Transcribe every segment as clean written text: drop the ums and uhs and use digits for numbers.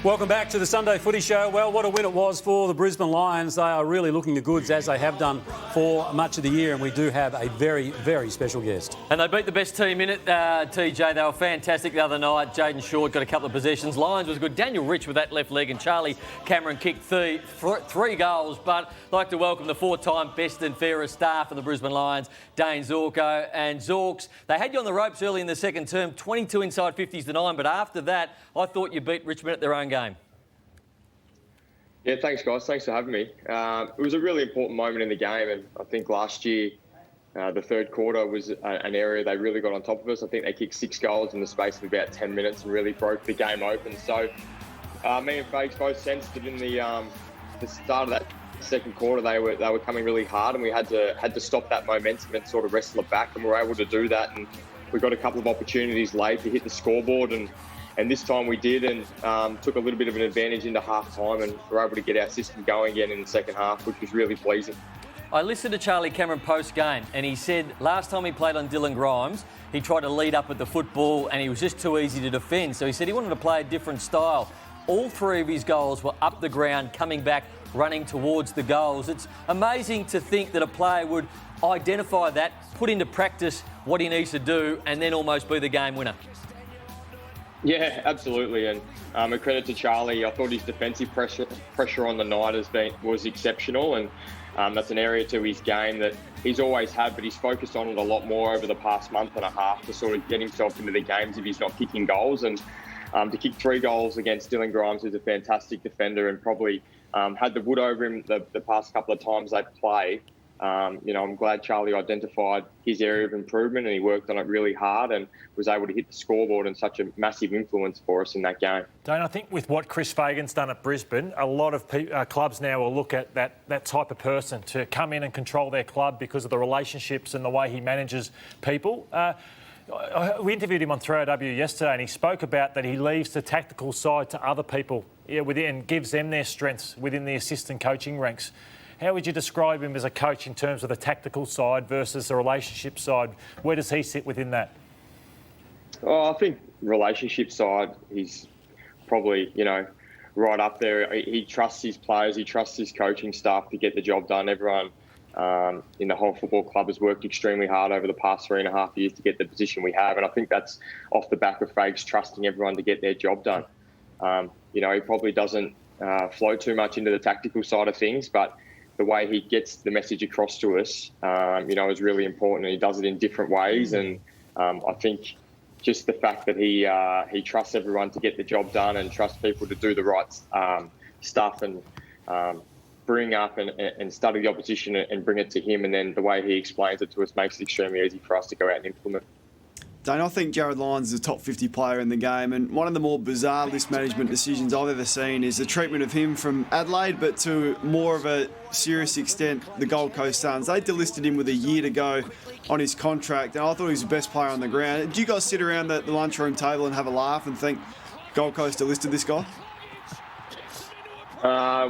Welcome back to the Sunday Footy Show. Well, what a win it was for the Brisbane Lions. They are really looking the goods, as they have done for much of the year, and we do have a very, very special guest. And they beat the best team in it, TJ. They were fantastic the other night. Jaden Short got a couple of possessions. Lions was good. Daniel Rich with that left leg, and Charlie Cameron kicked three goals. But I'd like to welcome the four-time best and fairest staff of the Brisbane Lions, Dayne Zorko and Zorks. They had you on the ropes early in the second term, 22 inside 50s to 9, but after that, I thought you beat Richmond at their own game. Yeah, thanks, guys. Thanks for having me. It was a really important moment in the game, and I think last year, the third quarter was an area they really got on top of us. I think they kicked 6 goals in the space of about 10 minutes and really broke the game open. So me and Fags both sensed it in the start of that second quarter. They were coming really hard, and we had to stop that momentum and sort of wrestle it back, and we were able to do that. And we got a couple of opportunities late to hit the scoreboard, and this time we did, and took a little bit of an advantage into half-time, and were able to get our system going again in the second half, which was really pleasing. I listened to Charlie Cameron post-game, and he said last time he played on Dylan Grimes, he tried to lead up at the football, and he was just too easy to defend. So he said he wanted to play a different style. All 3 of his goals were up the ground, coming back, running towards the goals. It's amazing to think that a player would identify that, put into practice what he needs to do, and then almost be the game winner. Yeah, absolutely, and a credit to Charlie. I thought his defensive pressure on the night was exceptional, and that's an area to his game that he's always had, but he's focused on it a lot more over the past month and a half to sort of get himself into the games if he's not kicking goals. And to kick 3 goals against Dylan Grimes, who's a fantastic defender and probably had the wood over him the past couple of times they play. I'm glad Charlie identified his area of improvement, and he worked on it really hard and was able to hit the scoreboard and such a massive influence for us in that game. Dane, I think with what Chris Fagan's done at Brisbane, a lot of clubs now will look at that type of person to come in and control their club because of the relationships and the way he manages people. We interviewed him on 3AW yesterday, and he spoke about that he leaves the tactical side to other people and gives them their strengths within the assistant coaching ranks. How would you describe him as a coach in terms of the tactical side versus the relationship side? Where does he sit within that? Oh, I think relationship side, he's probably, right up there. He trusts his players, he trusts his coaching staff to get the job done. Everyone in the whole football club has worked extremely hard over the past 3.5 years to get the position we have, and I think that's off the back of Fags trusting everyone to get their job done. He probably doesn't flow too much into the tactical side of things, but the way he gets the message across to us, is really important, and he does it in different ways. And I think just the fact that he trusts everyone to get the job done and trusts people to do the right stuff and bring up and study the opposition and bring it to him, and then the way he explains it to us makes it extremely easy for us to go out and implement. Dane, I think Jarryd Lyons is a top 50 player in the game, and one of the more bizarre list management decisions I've ever seen is the treatment of him from Adelaide, but to more of a serious extent, the Gold Coast Suns. They delisted him with a year to go on his contract, and I thought he was the best player on the ground. Do you guys sit around the lunchroom table and have a laugh and think Gold Coast delisted this guy?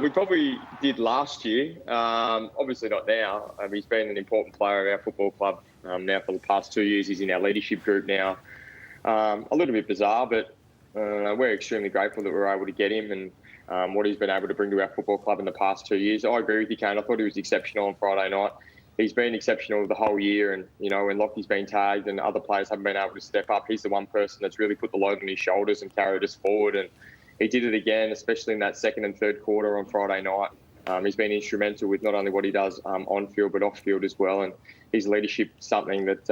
We probably did last year. Obviously not now. He's been an important player of our football club now for the past 2 years. He's in our leadership group now. A little bit bizarre, but we're extremely grateful that we were able to get him and what he's been able to bring to our football club in the past 2 years. I agree with you, Kane. I thought he was exceptional on Friday night. He's been exceptional the whole year, and when Lockie's been tagged and other players haven't been able to step up, he's the one person that's really put the load on his shoulders and carried us forward. And he did it again, especially in that second and third quarter on Friday night. He's been instrumental with not only what he does on field but off field as well, and his leadership is something that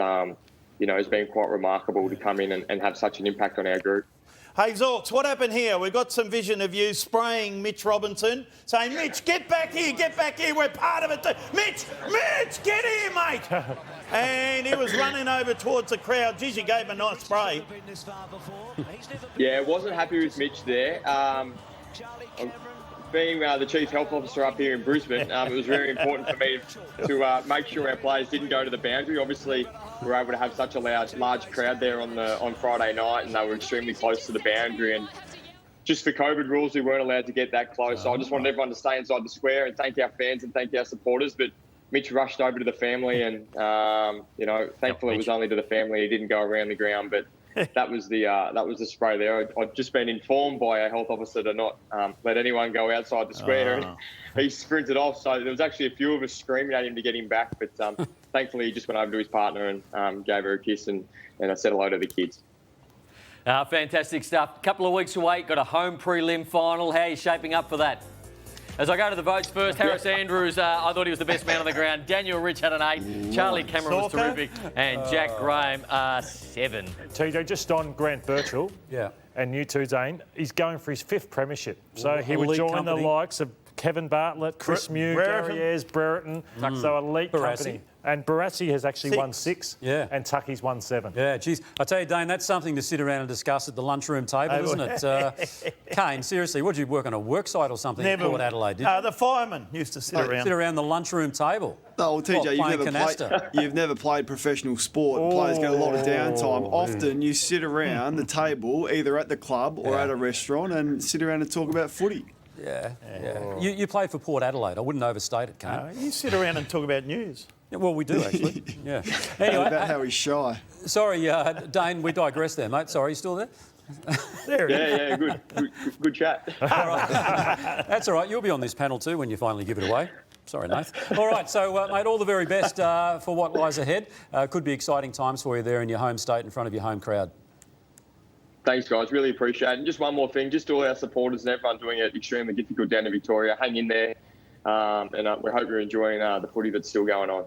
has been quite remarkable to come in and have such an impact on our group. Hey Zorks, what happened here? We've got some vision of you spraying Mitch Robinson, saying, Mitch, get back here, we're part of it too. Mitch, get here, mate. And he was running over towards the crowd. Geez, you gave him a nice spray. Yeah, wasn't happy with Mitch there. Being the Chief Health Officer up here in Brisbane, it was very important for me to make sure our players didn't go to the boundary. Obviously, we were able to have such a large crowd there on Friday night, and they were extremely close to the boundary. And just for COVID rules, we weren't allowed to get that close. So I just wanted everyone to stay inside the square and thank our fans and thank our supporters. But Mitch rushed over to the family, and thankfully it was only to the family. He didn't go around the ground, but that was the spray there. I'd just been informed by a health officer to not let anyone go outside the square, and he sprinted off. So there was actually a few of us screaming at him to get him back, but thankfully he just went over to his partner and gave her a kiss and I said hello to the kids. Fantastic stuff. A couple of weeks away, got a home prelim final. How are you shaping up for that? As I go to the votes first, Harris Andrews, I thought he was the best man on the ground. Daniel Rich had an 8. Charlie Cameron was terrific. And Jack Graham, 7. TJ, just on Grant Birchall and you too, Dayne, he's going for his 5th premiership. So he would join the likes of Kevin Bartlett, Chris Mew, Gary Ayres, Brereton. So elite company. And Barassi has actually won 6, and Tucky's won 7. Yeah, geez. I tell you, Dayne, that's something to sit around and discuss at the lunchroom table, isn't it? Kane, seriously, what did you work on a work site or something at Port Adelaide? Did you? The firemen used to sit around the lunchroom table. Oh, TJ, you've never played professional sport. Players get a lot of downtime. Often you sit around the table, either at the club or at a restaurant, and sit around and talk about footy. Yeah. You played for Port Adelaide. I wouldn't overstate it, Kane. You sit around and talk about news. Yeah, well, we do, actually. Yeah. Anyway, about how he's shy. Sorry, Dayne, we digress there, mate. Sorry, you still there? There he is. Good chat. All right. That's all right. You'll be on this panel too when you finally give it away. Sorry, Nath. All right, so, mate, all the very best for what lies ahead. Could be exciting times for you there in your home state in front of your home crowd. Thanks, guys. Really appreciate it. And just one more thing, just to all our supporters and everyone doing it extremely difficult down in Victoria, hang in there. And we hope you're enjoying the footy that's still going on.